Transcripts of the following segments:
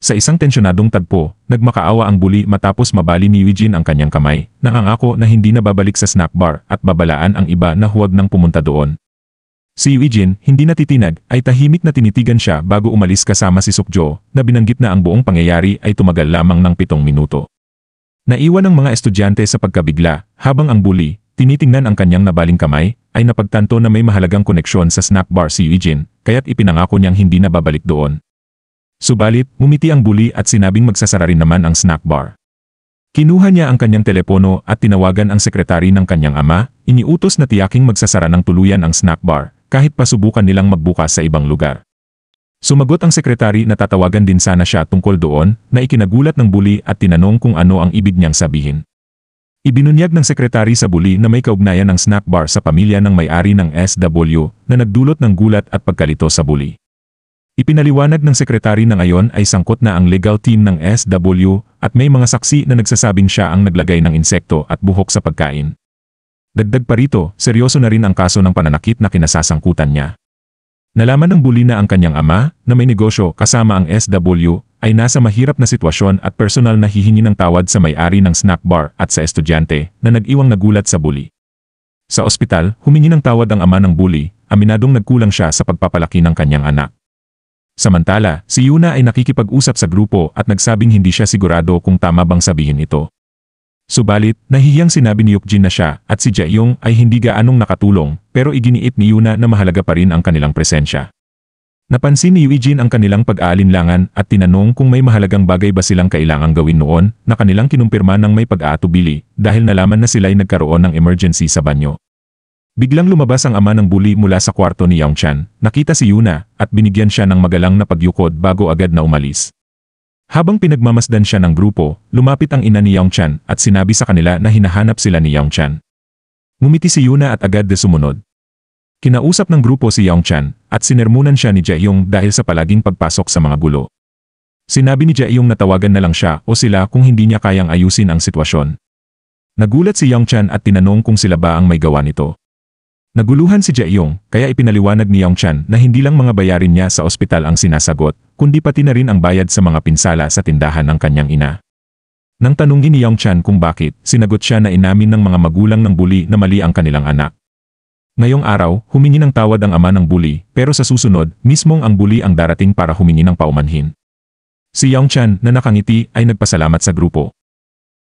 Sa isang tensyonadong tagpo, nagmakaawa ang bully matapos mabali ni Eugene ang kanyang kamay, nangangako na hindi na babalik sa snack bar at babalaan ang iba na huwag nang pumunta doon. Si Eugene, hindi natitinag, ay tahimik na tinitigan siya bago umalis kasama si Sukjo, na binanggit na ang buong pangyayari ay tumagal lamang ng 7 minuto. Naiwan ang mga estudyante sa pagkabigla, habang ang bully, tinitingnan ang kanyang nabaling kamay, ay napagtanto na may mahalagang koneksyon sa snack bar si Eugene, kaya't ipinangako niyang hindi na babalik doon. Subalit, ngumiti ang bully at sinabing magsasara rin naman ang snack bar. Kinuha niya ang kanyang telepono at tinawagan ang sekretary ng kanyang ama, iniutos na tiyaking magsasara ng tuluyan ang snack bar, kahit pasubukan nilang magbukas sa ibang lugar. Sumagot ang sekretary na tatawagan din sana siya tungkol doon, na ikinagulat ng bully at tinanong kung ano ang ibig niyang sabihin. Ibinunyag ng sekretary sa bully na may kaugnayan ng snack bar sa pamilya ng may-ari ng SW, na nagdulot ng gulat at pagkalito sa bully. Ipinaliwanag ng sekretary na ngayon ay sangkot na ang legal team ng SW at may mga saksi na nagsasabing siya ang naglagay ng insekto at buhok sa pagkain. Dagdag pa rito, seryoso na rin ang kaso ng pananakit na kinasasangkutan niya. Nalaman ng bully na ang kanyang ama, na may negosyo kasama ang SW, ay nasa mahirap na sitwasyon at personal na hihingi ng tawad sa may-ari ng snack bar at sa estudyante na nag-iwang nagulat sa bully. Sa ospital, humingi ng tawad ang ama ng bully, aminadong nagkulang siya sa pagpapalaki ng kanyang anak. Samantala, si Yuna ay nakikipag-usap sa grupo at nagsabing hindi siya sigurado kung tama bang sabihin ito. Subalit, nahihiyang sinabi ni Yukjin na siya at si Jaeyong ay hindi gaanong nakatulong, pero iginiit ni Yuna na mahalaga pa rin ang kanilang presensya. Napansin ni Eugene ang kanilang pag-aalinlangan at tinanong kung may mahalagang bagay ba silang kailangang gawin noon, na kanilang kinumpirma ng may pag-aatubili dahil nalaman na sila'y nagkaroon ng emergency sa banyo. Biglang lumabas ang ama ng bully mula sa kwarto ni Yongchan, nakita si Yuna, at binigyan siya ng magalang na pagyukod bago agad na umalis. Habang pinagmamasdan siya ng grupo, lumapit ang ina ni Yongchan at sinabi sa kanila na hinahanap sila ni Yongchan. Ngumiti si Yuna at agad na sumunod. Kinausap ng grupo si Yongchan at sinermunan siya ni Jaeyong dahil sa palaging pagpasok sa mga gulo. Sinabi ni Jaeyong na tawagan na lang siya o sila kung hindi niya kayang ayusin ang sitwasyon. Nagulat si Yongchan at tinanong kung sila ba ang may gawa nito. Naguluhan si Jaeyong, kaya ipinaliwanag ni Yongchan na hindi lang mga bayarin niya sa ospital ang sinasagot, kundi pati na rin ang bayad sa mga pinsala sa tindahan ng kanyang ina. Nang tanungin ni Yongchan kung bakit, sinagot siya na inamin ng mga magulang ng bully na mali ang kanilang anak. Ngayong araw, humingi ng tawad ang ama ng bully, pero sa susunod, mismong ang bully ang darating para humingi ng paumanhin. Si Yongchan, na nakangiti, ay nagpasalamat sa grupo.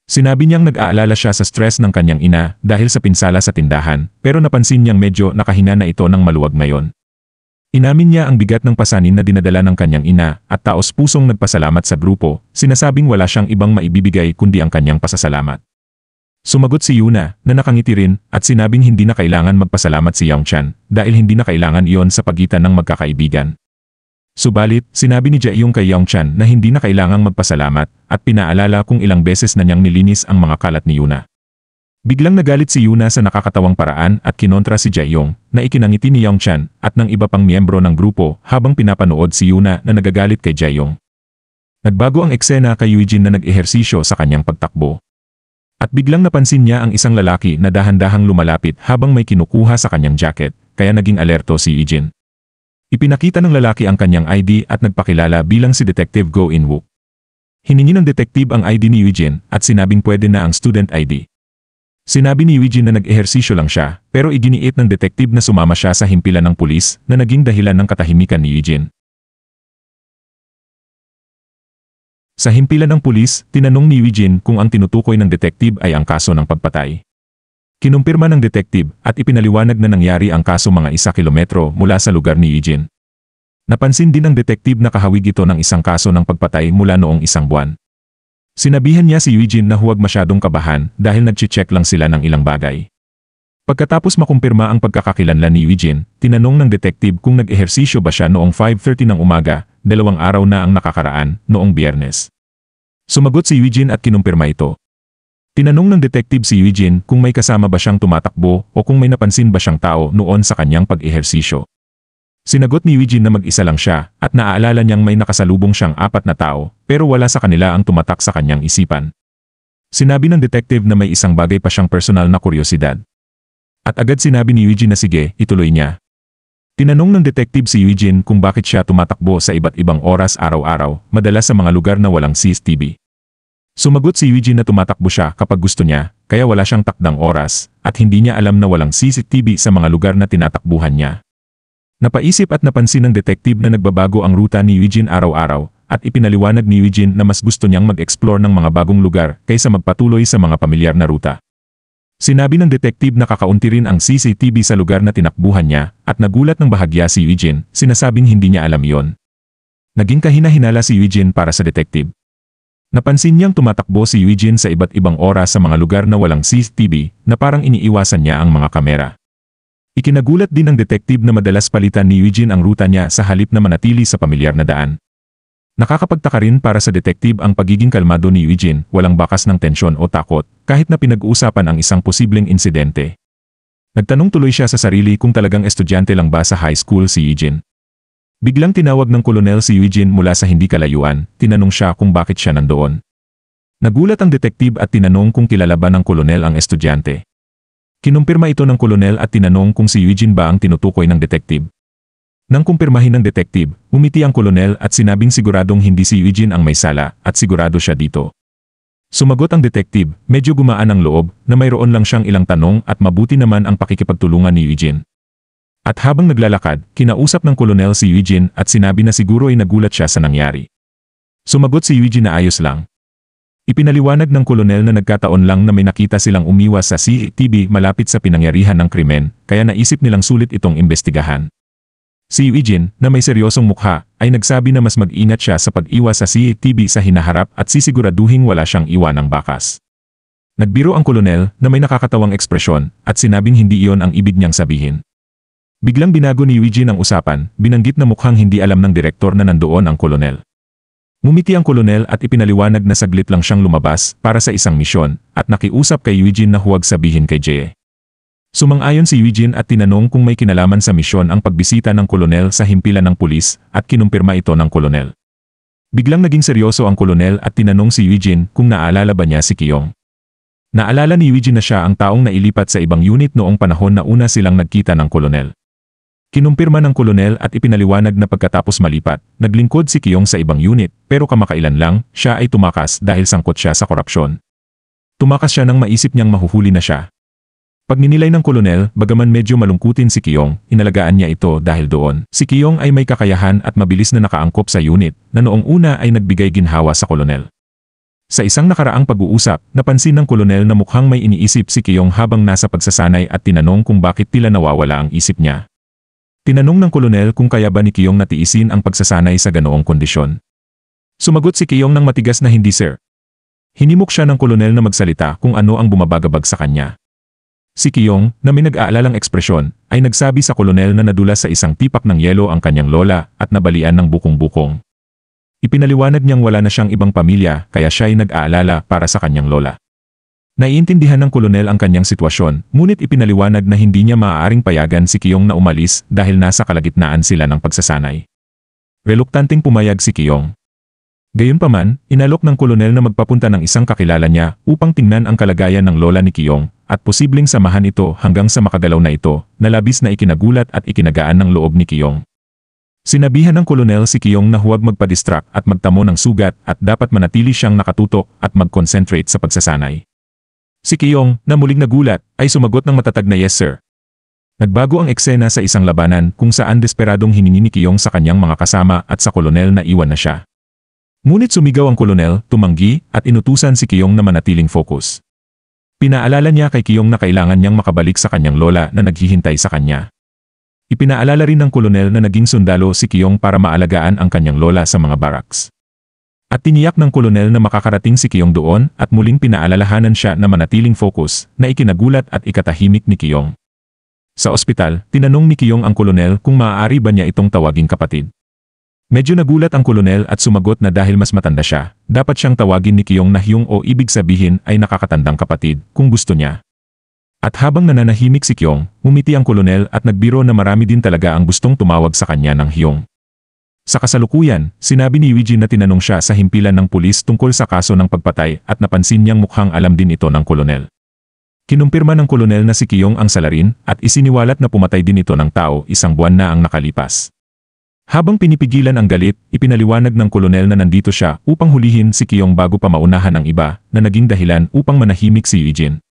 Sinabi niyang nag-aalala siya sa stress ng kanyang ina dahil sa pinsala sa tindahan, pero napansin niyang medyo nakahina na ito ng maluwag ngayon. Inamin niya ang bigat ng pasanin na dinadala ng kanyang ina at taos-pusong nagpasalamat sa grupo, sinasabing wala siyang ibang maibibigay kundi ang kanyang pasasalamat. Sumagot si Yuna, na nakangiti rin, at sinabing hindi na kailangan magpasalamat si Yongchan dahil hindi na kailangan iyon sa pagitan ng magkakaibigan. Subalit, sinabi ni Jaeyong kay Yongchan na hindi na kailangang magpasalamat at pinaalala kung ilang beses na niyang nilinis ang mga kalat ni Yuna. Biglang nagalit si Yuna sa nakakatawang paraan at kinontra si Jaeyong, na ikinangiti ni Yongchan at ng iba pang miyembro ng grupo habang pinapanood si Yuna na nagagalit kay Jaeyong. Nagbago ang eksena kay Eugene na nag-ehersisyo sa kanyang pagtakbo. At biglang napansin niya ang isang lalaki na dahan-dahang lumalapit habang may kinukuha sa kanyang jacket, kaya naging alerto si Eugene. Ipinakita ng lalaki ang kanyang ID at nagpakilala bilang si Detective Go In-wook. Hiningi ng detective ang ID ni Eugene at sinabing pwede na ang student ID. Sinabi ni Eugene na nag-ehersisyo lang siya, pero iginiit ng detective na sumama siya sa himpilan ng pulis na naging dahilan ng katahimikan ni Eugene. Sa himpilan ng pulis, tinanong ni Eugene kung ang tinutukoy ng detective ay ang kaso ng pagpatay. Kinumpirma ng detective at ipinaliwanag na nangyari ang kaso mga 1 kilometro mula sa lugar ni Eugene. Napansin din ng detective na kahawig ito ng isang kaso ng pagpatay mula noong 1 buwan. Sinabihan niya si Eugene na huwag masyadong kabahan dahil nag-check lang sila ng ilang bagay. Pagkatapos makumpirma ang pagkakakilanlan ni Eugene, tinanong ng detective kung nag-ehersisyo ba siya noong 5:30 ng umaga, 2 araw na ang nakakaraan, noong Biyernes. Sumagot si Eugene at kinumpirma ito. Tinanong ng detective si Eugene kung may kasama ba siyang tumatakbo o kung may napansin ba siyang tao noon sa kanyang pag-ehersisyo. Sinagot ni Eugene na mag-isa lang siya at naaalala niyang may nakasalubong siyang 4 na tao pero wala sa kanila ang tumatak sa kanyang isipan. Sinabi ng detective na may isang bagay pa siyang personal na kuryosidad. At agad sinabi ni Eugene na sige, ituloy niya. Tinanong ng detective si Eugene kung bakit siya tumatakbo sa iba't ibang oras araw-araw, madalas sa mga lugar na walang CCTV. Sumagot si Eugene na tumatakbo siya kapag gusto niya, kaya wala siyang takdang oras, at hindi niya alam na walang CCTV sa mga lugar na tinatakbuhan niya. Napaisip at napansin ng detective na nagbabago ang ruta ni Eugene araw-araw, at ipinaliwanag ni Eugene na mas gusto niyang mag-explore ng mga bagong lugar kaysa magpatuloy sa mga pamilyar na ruta. Sinabi ng detective na kakaunti rin ang CCTV sa lugar na tinakbuhan niya, at nagulat ng bahagya si Eugene, sinasabing hindi niya alam iyon. Naging kahina-hinala si Eugene para sa detective. Napansin niyang tumatakbo si Eugene sa iba't ibang oras sa mga lugar na walang CCTV, na parang iniiwasan niya ang mga kamera. Ikinagulat din ng detective na madalas palitan ni Eugene ang ruta niya sa halip na manatili sa pamilyar na daan. Nakakapagtaka rin para sa detective ang pagiging kalmado ni Eugene, walang bakas ng tensyon o takot, kahit na pinag-uusapan ang isang posibleng insidente. Nagtanong tuloy siya sa sarili kung talagang estudyante lang ba sa high school si Eugene. Biglang tinawag ng kolonel si Eugene mula sa hindi kalayuan, tinanong siya kung bakit siya nandoon. Nagulat ang detective at tinanong kung kilala ba ng kolonel ang estudyante. Kinumpirma ito ng kolonel at tinanong kung si Eugene ba ang tinutukoy ng detective. Nang kumpirmahin ng detective, umiti ang kolonel at sinabing siguradong hindi si Eugene ang may sala at sigurado siya dito. Sumagot ang detective, medyo gumaan ang loob, na mayroon lang siyang ilang tanong at mabuti naman ang pakikipagtulungan ni Eugene. At habang naglalakad, kinausap ng kolonel si Eugene at sinabi na siguro ay nagulat siya sa nangyari. Sumagot si Eugene na ayos lang. Ipinaliwanag ng kolonel na nagkataon lang na may nakita silang umiwas sa CCTV malapit sa pinangyarihan ng krimen, kaya naisip nilang sulit itong imbestigahan. Si Eugene, na may seryosong mukha, ay nagsabi na mas mag-ingat siya sa pag-iwas sa CCTV sa hinaharap at sisiguraduhin wala siyang iwanang bakas. Nagbiro ang kolonel na may nakakatawang ekspresyon at sinabing hindi iyon ang ibig niyang sabihin. Biglang binago ni Eugene ang usapan, binanggit na mukhang hindi alam ng direktor na nandoon ang kolonel. Ngumiti ang kolonel at ipinaliwanag na saglit lang siyang lumabas para sa isang misyon at nakiusap kay Eugene na huwag sabihin kay Jay. Sumang-ayon si Eugene at tinanong kung may kinalaman sa misyon ang pagbisita ng kolonel sa himpilan ng pulis at kinumpirma ito ng kolonel. Biglang naging seryoso ang kolonel at tinanong si Eugene kung naalala ba niya si Kiyong. Naalala ni Eugene na siya ang taong nailipat sa ibang unit noong panahon na una silang nagkita ng kolonel. Kinumpirma ng kolonel at ipinaliwanag na pagkatapos malipat, naglingkod si Kiyong sa ibang unit pero kamakailan lang, siya ay tumakas dahil sangkot siya sa korupsyon. Tumakas siya nang maisip niyang mahuhuli na siya. Pag ninilay ng kolonel, bagaman medyo malungkutin si Kiyong, inalagaan niya ito dahil doon. Si Kiyong ay may kakayahan at mabilis na nakaangkop sa unit, na noong una ay nagbigay ginhawa sa kolonel. Sa isang nakaraang pag-uusap, napansin ng kolonel na mukhang may iniisip si Kiyong habang nasa pagsasanay at tinanong kung bakit tila nawawala ang isip niya. Tinanong ng kolonel kung kaya ba ni Kiyong natiisin ang pagsasanay sa ganoong kondisyon. Sumagot si Kiyong ng matigas na hindi sir. Hinimok siya ng kolonel na magsalita kung ano ang bumabagabag sa kanya. Si Kiyong, na may nag-aalalang ekspresyon, ay nagsabi sa kolonel na nadulas sa isang tipak ng yelo ang kanyang lola at nabalian ng bukong-bukong. Ipinaliwanag niyang wala na siyang ibang pamilya kaya siya ay nag-aalala para sa kanyang lola. Naiintindihan ng kolonel ang kanyang sitwasyon, ngunit ipinaliwanag na hindi niya maaaring payagan si Kiyong na umalis dahil nasa kalagitnaan sila ng pagsasanay. Reluktanteng pumayag si Kiyong. Gayunpaman, inalok ng kolonel na magpapunta ng isang kakilala niya upang tingnan ang kalagayan ng lola ni Kiyong at posibleng samahan ito hanggang sa makagalaw na ito, na labis na ikinagulat at ikinagaan ng loob ni Kiyong. Sinabihan ng kolonel si Kiyong na huwag magpa-distract at magtamo ng sugat at dapat manatili siyang nakatutok at mag-concentrate sa pagsasanay. Si Kiyong, na muling nagulat, ay sumagot ng matatag na yes sir. Nagbago ang eksena sa isang labanan kung saan desperadong hiningi ni Kiyong sa kanyang mga kasama at sa kolonel na iwan na siya. Ngunit sumigaw ang kolonel, tumanggi, at inutusan si Kiyong na manatiling focus. Pinaalala niya kay Kiyong na kailangan niyang makabalik sa kanyang lola na naghihintay sa kanya. Ipinaalala rin ng kolonel na naging sundalo si Kiyong para maalagaan ang kanyang lola sa mga barracks. At tiniyak ng kolonel na makakarating si Kiyong doon at muling pinaalalahanan siya na manatiling focus, na ikinagulat at ikatahimik ni Kiyong. Sa ospital, tinanong ni Kiyong ang kolonel kung maaari ba niya itong tawaging kapatid. Medyo nagulat ang kolonel at sumagot na dahil mas matanda siya, dapat siyang tawagin ni Kiyong na Hyung o ibig sabihin ay nakakatandang kapatid, kung gusto niya. At habang nananahimik si Kiyong, umiti ang kolonel at nagbiro na marami din talaga ang gustong tumawag sa kanya ng Hyung. Sa kasalukuyan, sinabi ni Eugene na tinanong siya sa himpilan ng pulis tungkol sa kaso ng pagpatay at napansin niyang mukhang alam din ito ng kolonel. Kinumpirma ng kolonel na si Kiyong ang salarin at isiniwalat na pumatay din ito ng tao 1 buwan na ang nakalipas. Habang pinipigilan ang galit, ipinaliwanag ng kolonel na nandito siya upang hulihin si Kiyong bago pa maunahan ang iba na naging dahilan upang manahimik si Eugene.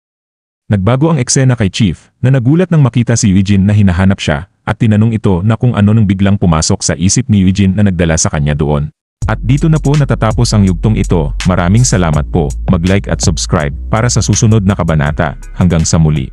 Nagbago ang eksena kay Chief na nagulat nang makita si Eugene na hinahanap siya at tinanong ito na kung ano nang biglang pumasok sa isip ni Eugene na nagdala sa kanya doon. At dito na po natatapos ang yugtong ito. Maraming salamat po. Mag-like at subscribe para sa susunod na kabanata. Hanggang sa muli.